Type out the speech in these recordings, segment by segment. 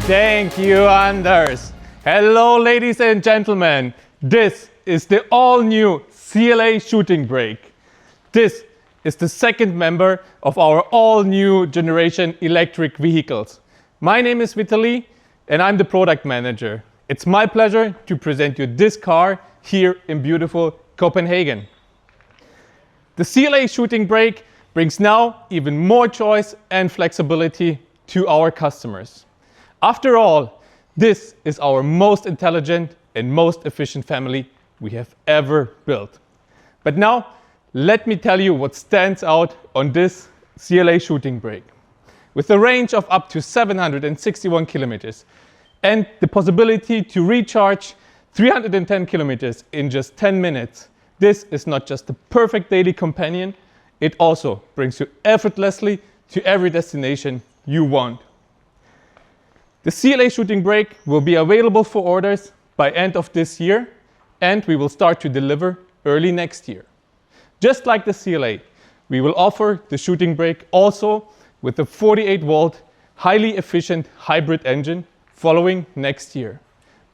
Thank you, Anders. Hello, ladies and gentlemen. This is the all-new CLA Shooting Brake. This is the second member of our all-new generation electric vehicles. My name is Vitaly and I'm the product manager. It's my pleasure to present you this car here in beautiful Copenhagen. The CLA Shooting Brake brings now even more choice and flexibility to our customers. After all, this is our most intelligent and most efficient family we have ever built. But now, let me tell you what stands out on this CLA Shooting Brake. With a range of up to 761 kilometers and the possibility to recharge 310 kilometers in just 10 minutes, this is not just the perfect daily companion, it also brings you effortlessly to every destination you want. The CLA Shooting Brake will be available for orders by end of this year, and we will start to deliver early next year. Just like the CLA, we will offer the Shooting Brake also with a 48-volt, highly efficient hybrid engine following next year.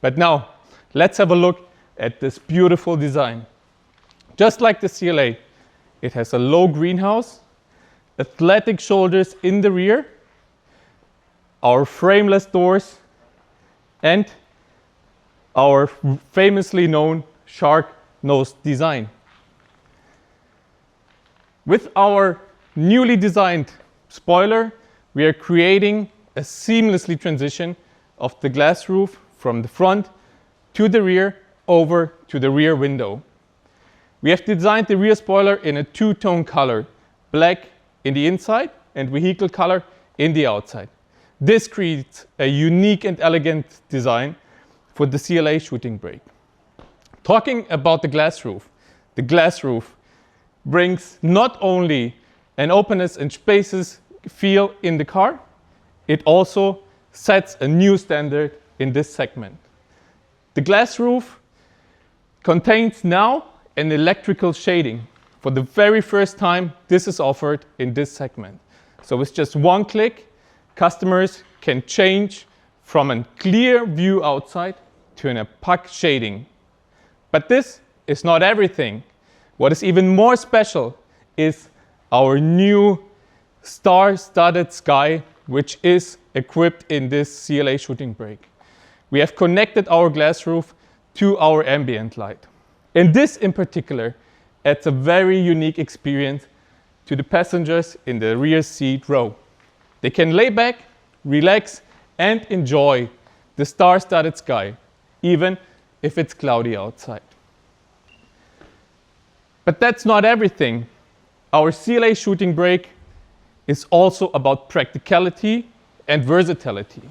But now, let's have a look at this beautiful design. Just like the CLA, it has a low greenhouse, athletic shoulders in the rear, our frameless doors, and our famously known shark nose design. With our newly designed spoiler, we are creating a seamlessly transition of the glass roof from the front to the rear over to the rear window. We have designed the rear spoiler in a two-tone color, black in the inside and vehicle color in the outside. This creates a unique and elegant design for the CLA Shooting Brake. Talking about the glass roof brings not only an openness and spacious feel in the car, it also sets a new standard in this segment. The glass roof contains now an electrical shading. For the very first time, this is offered in this segment. So with just one click, customers can change from a clear view outside to an opaque shading. But this is not everything. What is even more special is our new star-studded sky, which is equipped in this CLA Shooting Brake. We have connected our glass roof to our ambient light. And this in particular adds a very unique experience to the passengers in the rear seat row. They can lay back, relax, and enjoy the star-studded sky, even if it's cloudy outside. But that's not everything. Our CLA Shooting Brake is also about practicality and versatility.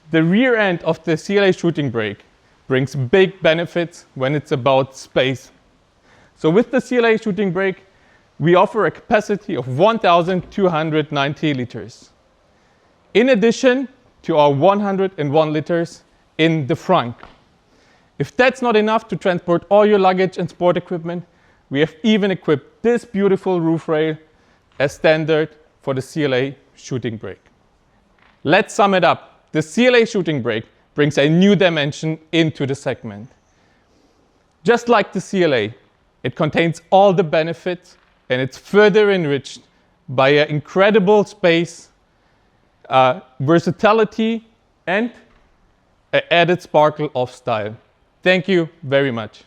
The rear end of the CLA Shooting Brake brings big benefits when it's about space. So with the CLA Shooting Brake, we offer a capacity of 1,290 liters. In addition to our 101 liters in the frunk. If that's not enough to transport all your luggage and sport equipment, we have even equipped this beautiful roof rail as standard for the CLA Shooting Brake. Let's sum it up. The CLA Shooting Brake brings a new dimension into the segment. Just like the CLA, it contains all the benefits and it's further enriched by an incredible space, versatility, and an added sparkle of style. Thank you very much.